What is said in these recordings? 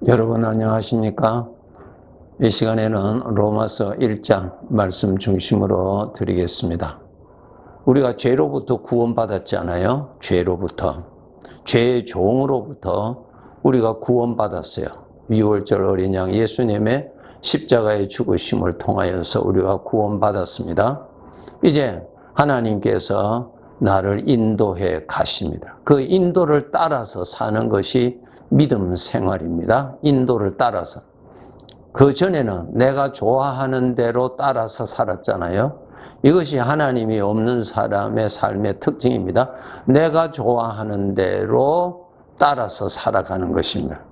여러분 안녕하십니까? 이 시간에는 로마서 1장 말씀 중심으로 드리겠습니다. 우리가 죄로부터 구원받았잖아요. 죄로부터. 죄의 종으로부터 우리가 구원받았어요. 유월절 어린 양 예수님의 십자가의 죽으심을 통하여서 우리가 구원받았습니다. 이제 하나님께서 나를 인도해 가십니다. 그 인도를 따라서 사는 것이 믿음 생활입니다. 인도를 따라서. 그 전에는 내가 좋아하는 대로 따라서 살았잖아요. 이것이 하나님이 없는 사람의 삶의 특징입니다. 내가 좋아하는 대로 따라서 살아가는 것입니다.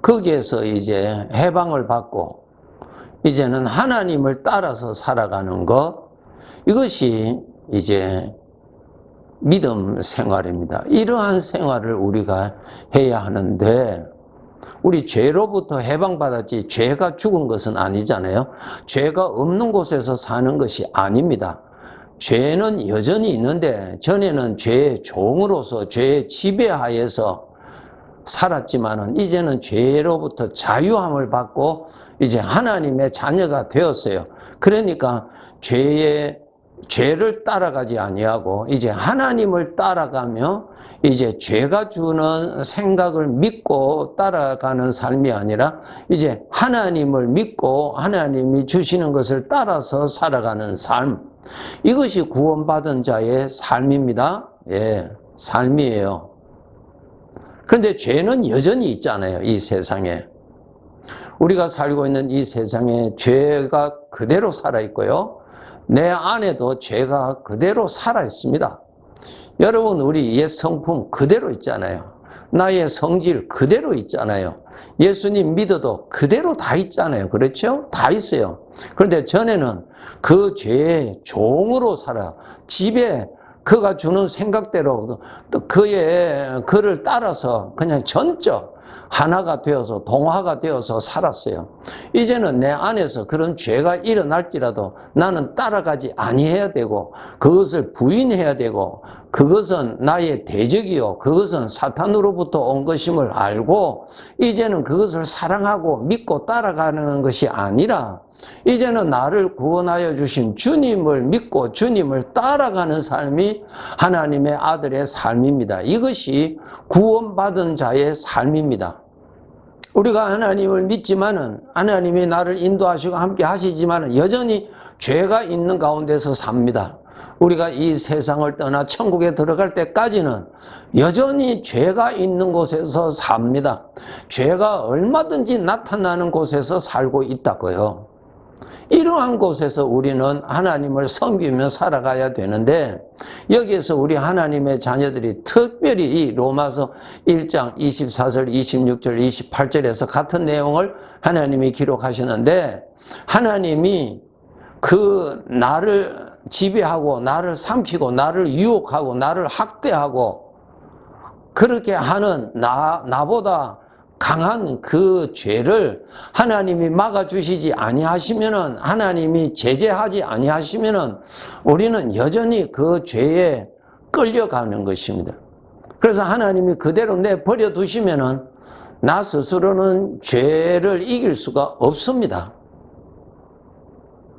거기에서 이제 해방을 받고 이제는 하나님을 따라서 살아가는 것, 이것이 이제 믿음 생활입니다. 이러한 생활을 우리가 해야 하는데, 우리 죄로부터 해방받았지 죄가 죽은 것은 아니잖아요. 죄가 없는 곳에서 사는 것이 아닙니다. 죄는 여전히 있는데, 전에는 죄의 종으로서 죄의 지배하에서 살았지만은 이제는 죄로부터 자유함을 받고 이제 하나님의 자녀가 되었어요. 그러니까 죄를 따라가지 아니하고 이제 하나님을 따라가며 이제 죄가 주는 생각을 믿고 따라가는 삶이 아니라 이제 하나님을 믿고 하나님이 주시는 것을 따라서 살아가는 삶, 이것이 구원받은 자의 삶입니다. 예, 삶이에요. 그런데 죄는 여전히 있잖아요. 이 세상에 우리가 살고 있는 이 세상에 죄가 그대로 살아있고요, 내 안에도 죄가 그대로 살아있습니다. 여러분, 우리 옛 성품 그대로 있잖아요. 나의 성질 그대로 있잖아요. 예수님 믿어도 그대로 다 있잖아요. 그렇죠? 다 있어요. 그런데 전에는 그 죄의 종으로 살아요. 집에 그가 주는 생각대로 그를 따라서 그냥 전적 하나가 되어서 동화가 되어서 살았어요. 이제는 내 안에서 그런 죄가 일어날지라도 나는 따라가지 아니해야 되고, 그것을 부인해야 되고, 그것은 나의 대적이요, 그것은 사탄으로부터 온 것임을 알고 이제는 그것을 사랑하고 믿고 따라가는 것이 아니라 이제는 나를 구원하여 주신 주님을 믿고 주님을 따라가는 삶이 하나님의 아들의 삶입니다. 이것이 구원받은 자의 삶입니다. 우리가 하나님을 믿지만은, 하나님이 나를 인도하시고 함께 하시지만은 여전히 죄가 있는 가운데서 삽니다. 우리가 이 세상을 떠나 천국에 들어갈 때까지는 여전히 죄가 있는 곳에서 삽니다. 죄가 얼마든지 나타나는 곳에서 살고 있다고요. 이러한 곳에서 우리는 하나님을 섬기며 살아가야 되는데, 여기에서 우리 하나님의 자녀들이 특별히 이 로마서 1장 24절, 26절, 28절에서 같은 내용을 하나님이 기록하시는데, 하나님이 그 나를 지배하고 나를 삼키고 나를 유혹하고 나를 학대하고 그렇게 하는 나보다 강한 그 죄를 하나님이 막아주시지 아니하시면은, 하나님이 제재하지 아니하시면은 우리는 여전히 그 죄에 끌려가는 것입니다. 그래서 하나님이 그대로 내버려 두시면은 나 스스로는 죄를 이길 수가 없습니다.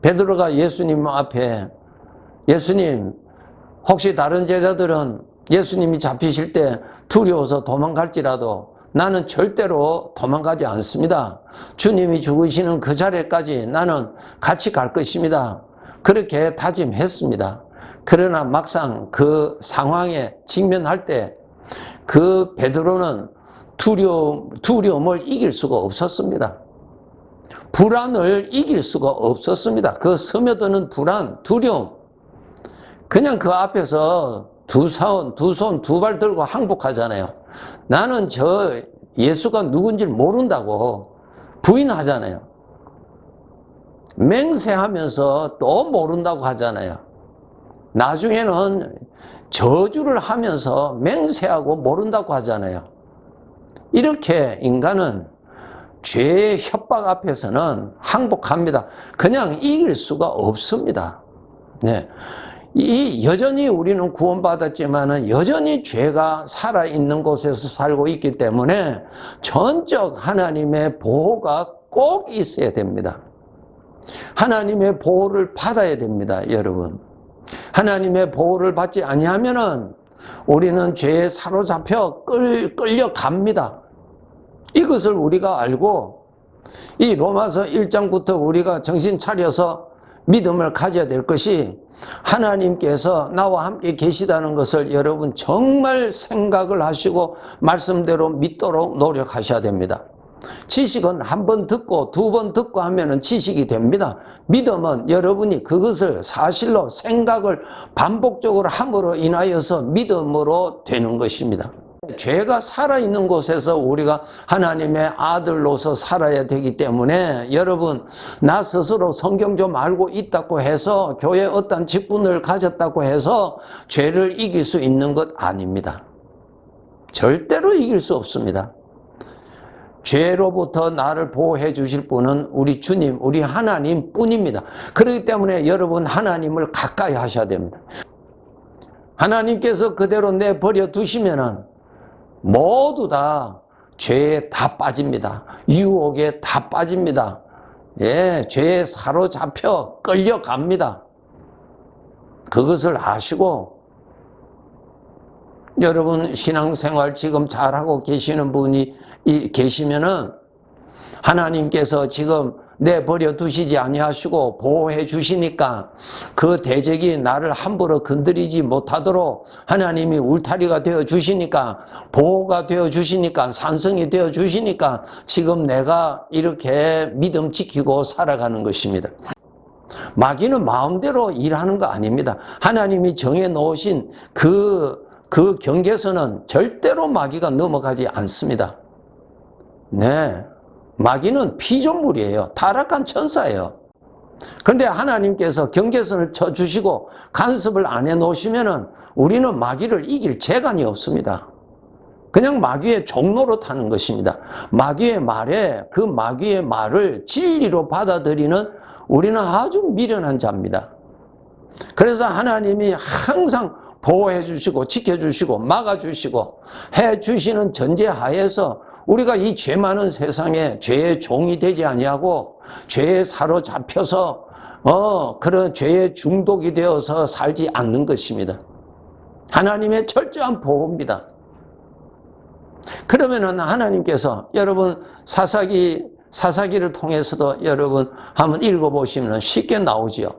베드로가 예수님 앞에, 예수님, 혹시 다른 제자들은 예수님이 잡히실 때 두려워서 도망갈지라도 나는 절대로 도망가지 않습니다. 주님이 죽으시는 그 자리까지 나는 같이 갈 것입니다. 그렇게 다짐했습니다. 그러나 막상 그 상황에 직면할 때 그 베드로는 두려움을 이길 수가 없었습니다. 불안을 이길 수가 없었습니다. 그 스며드는 불안, 두려움, 그냥 그 앞에서 두 손, 두 발 들고 항복하잖아요. 나는 저 예수가 누군지 모른다고 부인하잖아요. 맹세하면서 또 모른다고 하잖아요. 나중에는 저주를 하면서 맹세하고 모른다고 하잖아요. 이렇게 인간은 죄의 협박 앞에서는 항복합니다. 그냥 이길 수가 없습니다. 네. 여전히 우리는 구원받았지만은 여전히 죄가 살아있는 곳에서 살고 있기 때문에 전적 하나님의 보호가 꼭 있어야 됩니다. 하나님의 보호를 받아야 됩니다, 여러분. 하나님의 보호를 받지 아니하면은 우리는 죄에 사로잡혀 끌려갑니다. 이것을 우리가 알고 이 로마서 1장부터 우리가 정신 차려서 믿음을 가져야 될 것이 하나님께서 나와 함께 계시다는 것을 여러분 정말 생각을 하시고 말씀대로 믿도록 노력하셔야 됩니다. 지식은 한 번 듣고 두 번 듣고 하면은 지식이 됩니다. 믿음은 여러분이 그것을 사실로 생각을 반복적으로 함으로 인하여서 믿음으로 되는 것입니다. 죄가 살아있는 곳에서 우리가 하나님의 아들로서 살아야 되기 때문에 여러분, 나 스스로 성경 좀 알고 있다고 해서 교회에 어떤 직분을 가졌다고 해서 죄를 이길 수 있는 것 아닙니다. 절대로 이길 수 없습니다. 죄로부터 나를 보호해 주실 분은 우리 주님, 우리 하나님 뿐입니다. 그렇기 때문에 여러분 하나님을 가까이 하셔야 됩니다. 하나님께서 그대로 내버려 두시면은 모두 다 죄에 다 빠집니다. 유혹에 다 빠집니다. 예, 죄에 사로잡혀 끌려갑니다. 그것을 아시고 여러분 신앙생활 지금 잘하고 계시는 분이 계시면은 하나님께서 지금 내버려 두시지 아니하시고 보호해 주시니까 그 대적이 나를 함부로 건드리지 못하도록 하나님이 울타리가 되어 주시니까, 보호가 되어 주시니까, 산성이 되어 주시니까 지금 내가 이렇게 믿음 지키고 살아가는 것입니다. 마귀는 마음대로 일하는 거 아닙니다. 하나님이 정해 놓으신 그 경계선은 절대로 마귀가 넘어가지 않습니다. 네. 마귀는 피조물이에요. 타락한 천사예요. 그런데 하나님께서 경계선을 쳐주시고 간섭을 안 해놓으시면은 우리는 마귀를 이길 재간이 없습니다. 그냥 마귀의 종로로 타는 것입니다. 마귀의 말에 그 마귀의 말을 진리로 받아들이는 우리는 아주 미련한 자입니다. 그래서 하나님이 항상 보호해 주시고 지켜주시고 막아주시고 해주시는 전제하에서 우리가 이 죄 많은 세상에 죄의 종이 되지 아니하고 죄에 사로잡혀서 그런 죄의 중독이 되어서 살지 않는 것입니다. 하나님의 철저한 보호입니다. 그러면은 하나님께서 여러분 사사기를 통해서도 여러분 한번 읽어보시면 쉽게 나오지요.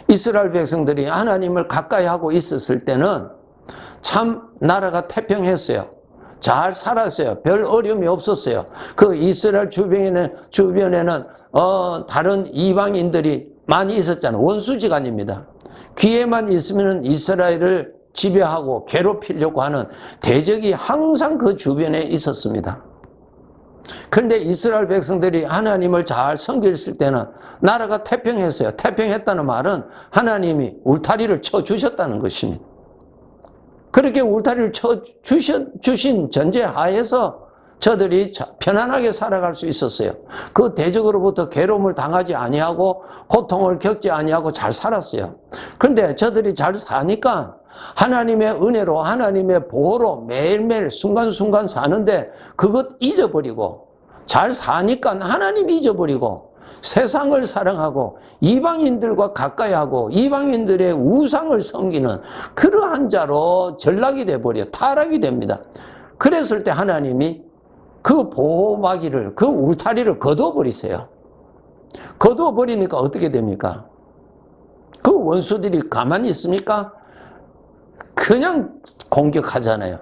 이스라엘 백성들이 하나님을 가까이 하고 있었을 때는 참 나라가 태평했어요. 잘 살았어요. 별 어려움이 없었어요. 그 이스라엘 주변에는 다른 이방인들이 많이 있었잖아요. 원수지간입니다. 기회만 있으면 이스라엘을 지배하고 괴롭히려고 하는 대적이 항상 그 주변에 있었습니다. 그런데 이스라엘 백성들이 하나님을 잘 섬겼을 때는 나라가 태평했어요. 태평했다는 말은 하나님이 울타리를 쳐주셨다는 것입니다. 그렇게 울타리를 쳐주신 전제하에서 저들이 편안하게 살아갈 수 있었어요. 그 대적으로부터 괴로움을 당하지 아니하고 고통을 겪지 아니하고 잘 살았어요. 그런데 저들이 잘 사니까 하나님의 은혜로 하나님의 보호로 매일매일 순간순간 사는데 그것 잊어버리고 잘 사니까 하나님 잊어버리고 세상을 사랑하고 이방인들과 가까이하고 이방인들의 우상을 섬기는 그러한 자로 전락이 돼버려 타락이 됩니다. 그랬을 때 하나님이 그 보호막이를 그 울타리를 거둬버리세요. 거둬버리니까 어떻게 됩니까? 그 원수들이 가만히 있습니까? 그냥 공격하잖아요.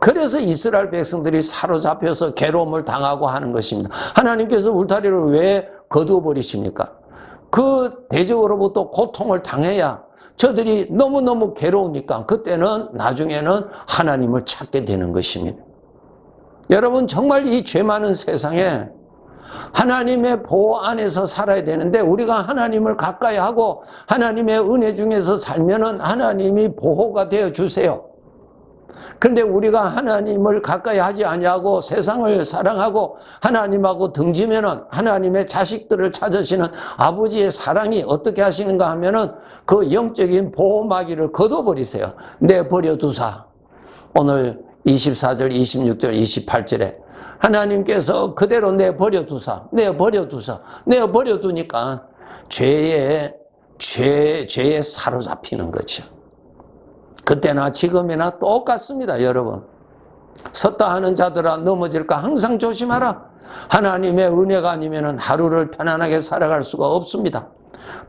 그래서 이스라엘 백성들이 사로잡혀서 괴로움을 당하고 하는 것입니다. 하나님께서 울타리를 왜 거두어버리십니까? 그 대적으로부터 고통을 당해야 저들이 너무너무 괴로우니까 그때는 나중에는 하나님을 찾게 되는 것입니다. 여러분 정말 이 죄 많은 세상에 하나님의 보호 안에서 살아야 되는데 우리가 하나님을 가까이 하고 하나님의 은혜 중에서 살면은 하나님이 보호가 되어 주세요. 그런데 우리가 하나님을 가까이 하지 아니하고 세상을 사랑하고 하나님하고 등지면은 하나님의 자식들을 찾으시는 아버지의 사랑이 어떻게 하시는가 하면은 그 영적인 보호막이를 걷어버리세요. 내버려 두사. 오늘 24절, 26절, 28절에 하나님께서 그대로 내버려 두니까 죄에 사로잡히는 거죠. 그때나 지금이나 똑같습니다, 여러분. 섰다 하는 자들아 넘어질까 항상 조심하라. 하나님의 은혜가 아니면 하루를 편안하게 살아갈 수가 없습니다.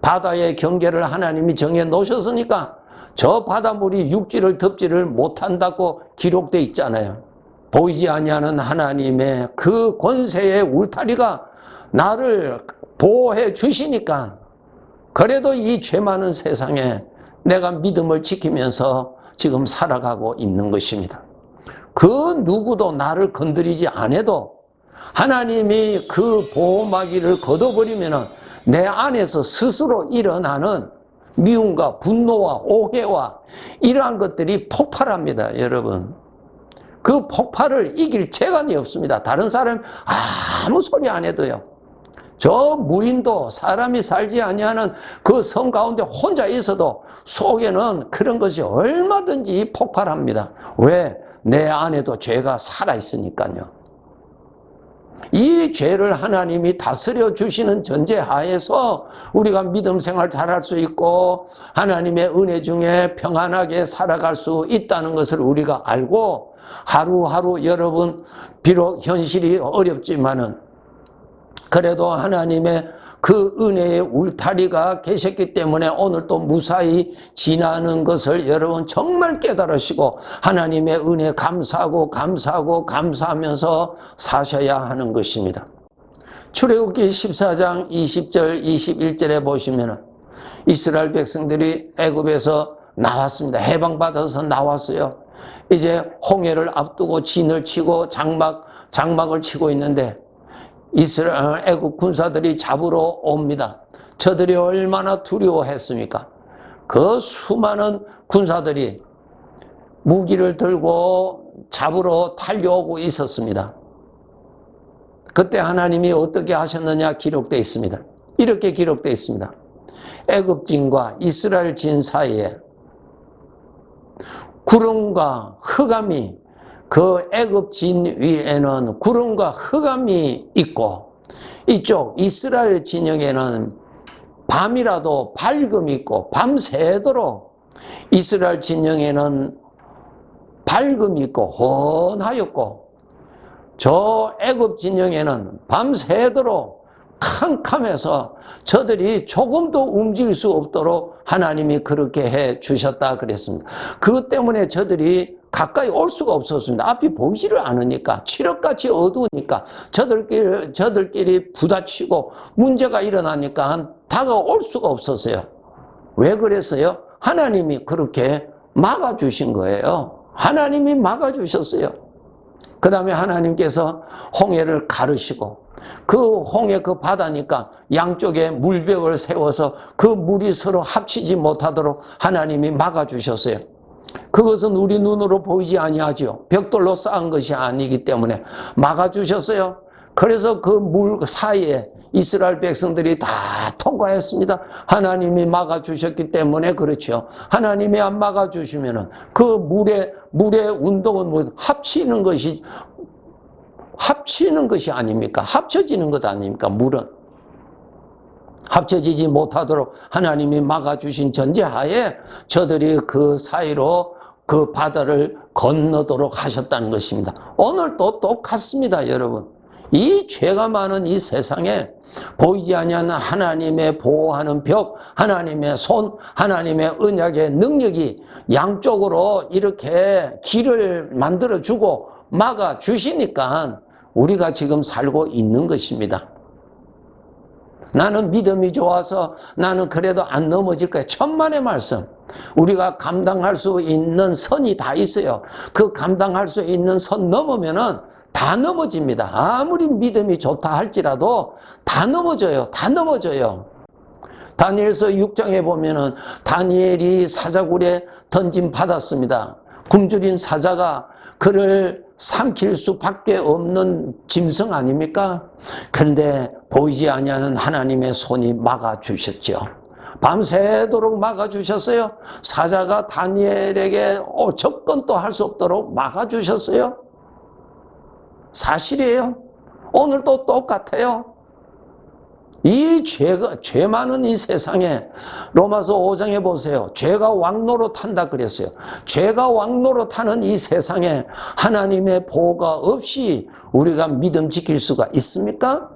바다의 경계를 하나님이 정해 놓으셨으니까 저 바닷물이 육지를 덮지를 못한다고 기록되어 있잖아요. 보이지 아니하는 하나님의 그 권세의 울타리가 나를 보호해 주시니까 그래도 이 죄 많은 세상에 내가 믿음을 지키면서 지금 살아가고 있는 것입니다. 그 누구도 나를 건드리지 않아도 하나님이 그 보호막이를 걷어버리면 내 안에서 스스로 일어나는 미움과 분노와 오해와 이러한 것들이 폭발합니다, 여러분. 그 폭발을 이길 재간이 없습니다. 다른 사람 아무 소리 안 해도요. 저 무인도 사람이 살지 아니하는 그 성 가운데 혼자 있어도 속에는 그런 것이 얼마든지 폭발합니다. 왜? 내 안에도 죄가 살아있으니까요. 이 죄를 하나님이 다스려 주시는 전제하에서 우리가 믿음 생활 잘할 수 있고 하나님의 은혜 중에 평안하게 살아갈 수 있다는 것을 우리가 알고 하루하루 여러분 비록 현실이 어렵지만은 그래도 하나님의 그 은혜의 울타리가 계셨기 때문에 오늘 또 무사히 지나는 것을 여러분 정말 깨달으시고 하나님의 은혜 감사하면서 사셔야 하는 것입니다. 출애굽기 14장 20절 21절에 보시면 이스라엘 백성들이 애굽에서 나왔습니다. 해방받아서 나왔어요. 이제 홍해를 앞두고 진을 치고 장막을 치고 있는데 이스라엘 애국 군사들이 잡으러 옵니다. 저들이 얼마나 두려워했습니까? 그 수많은 군사들이 무기를 들고 잡으러 달려오고 있었습니다. 그때 하나님이 어떻게 하셨느냐 기록되어 있습니다. 이렇게 기록되어 있습니다. 애굽진과 이스라엘 진 사이에 구름과 흑암이 그 애굽진 위에는 구름과 흑암이 있고 이쪽 이스라엘 진영에는 밤이라도 밝음이 있고 밤새도록 이스라엘 진영에는 밝음이 있고 헌하였고 저 애굽 진영에는 밤새도록 캄캄해서 저들이 조금도 움직일 수 없도록 하나님이 그렇게 해 주셨다 그랬습니다. 그것 때문에 저들이 가까이 올 수가 없었습니다. 앞이 보이지를 않으니까 칠흑같이 어두우니까 저들끼리 부딪히고 문제가 일어나니까 다가올 수가 없었어요. 왜 그랬어요? 하나님이 그렇게 막아주신 거예요. 하나님이 막아주셨어요. 그 다음에 하나님께서 홍해를 가르시고 그 홍해 그 바다니까 양쪽에 물벽을 세워서 그 물이 서로 합치지 못하도록 하나님이 막아주셨어요. 그것은 우리 눈으로 보이지 아니하죠. 벽돌로 쌓은 것이 아니기 때문에 막아주셨어요. 그래서 그 물 사이에 이스라엘 백성들이 다 통과했습니다. 하나님이 막아주셨기 때문에 그렇죠. 하나님이 안 막아주시면은 그 물의 운동은 뭐 합치는 것이 아닙니까? 합쳐지는 것 아닙니까? 물은. 합쳐지지 못하도록 하나님이 막아주신 전제하에 저들이 그 사이로 그 바다를 건너도록 하셨다는 것입니다. 오늘도 똑같습니다, 여러분. 이 죄가 많은 이 세상에 보이지 아니하는 하나님의 보호하는 벽, 하나님의 손, 하나님의 언약의 능력이 양쪽으로 이렇게 길을 만들어주고 막아주시니까 우리가 지금 살고 있는 것입니다. 나는 믿음이 좋아서 나는 그래도 안 넘어질 거야. 천만의 말씀. 우리가 감당할 수 있는 선이 다 있어요. 그 감당할 수 있는 선 넘으면은 다 넘어집니다. 아무리 믿음이 좋다 할지라도 다 넘어져요. 다 넘어져요. 다니엘서 6장에 보면은 다니엘이 사자굴에 던짐 받았습니다. 굶주린 사자가 그를 삼킬 수밖에 없는 짐승 아닙니까? 그런데 보이지 아니하는 하나님의 손이 막아주셨죠. 밤새도록 막아주셨어요. 사자가 다니엘에게 접근도 할 수 없도록 막아주셨어요. 사실이에요. 오늘도 똑같아요. 이 죄 많은 이 세상에, 로마서 5장에 보세요. 죄가 왕노릇한다 그랬어요. 죄가 왕노릇하는 이 세상에 하나님의 보호가 없이 우리가 믿음 지킬 수가 있습니까?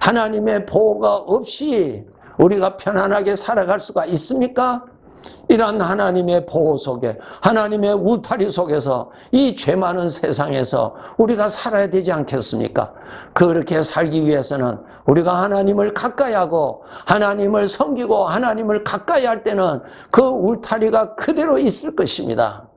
하나님의 보호가 없이 우리가 편안하게 살아갈 수가 있습니까? 이런 하나님의 보호 속에, 하나님의 울타리 속에서 이 죄 많은 세상에서 우리가 살아야 되지 않겠습니까? 그렇게 살기 위해서는 우리가 하나님을 가까이 하고 하나님을 섬기고 하나님을 가까이 할 때는 그 울타리가 그대로 있을 것입니다.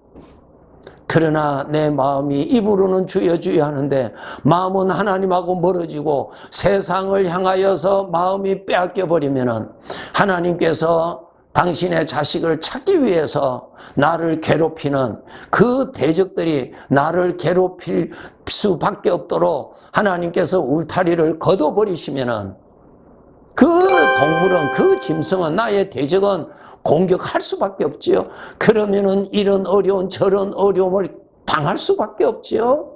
그러나 내 마음이 입으로는 주여 주여 하는데 마음은 하나님하고 멀어지고 세상을 향하여서 마음이 빼앗겨 버리면은 하나님께서 당신의 자식을 찾기 위해서 나를 괴롭히는 그 대적들이 나를 괴롭힐 수밖에 없도록 하나님께서 울타리를 걷어버리시면은 그 동물은, 그 짐승은, 나의 대적은 공격할 수밖에 없지요. 그러면은 이런 어려운 저런 어려움을 당할 수밖에 없지요.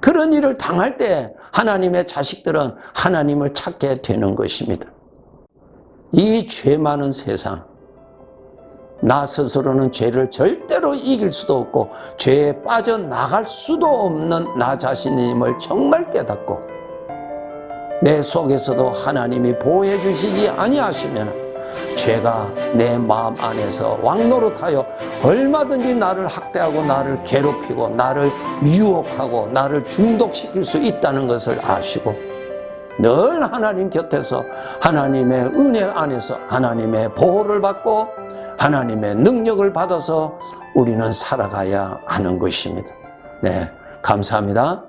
그런 일을 당할 때 하나님의 자식들은 하나님을 찾게 되는 것입니다. 이 죄 많은 세상, 나 스스로는 죄를 절대로 이길 수도 없고 죄에 빠져나갈 수도 없는 나 자신임을 정말 깨닫고 내 속에서도 하나님이 보호해 주시지 아니하시면 죄가 내 마음 안에서 왕노릇하여 얼마든지 나를 학대하고 나를 괴롭히고 나를 유혹하고 나를 중독시킬 수 있다는 것을 아시고 늘 하나님 곁에서 하나님의 은혜 안에서 하나님의 보호를 받고 하나님의 능력을 받아서 우리는 살아가야 하는 것입니다. 네, 감사합니다.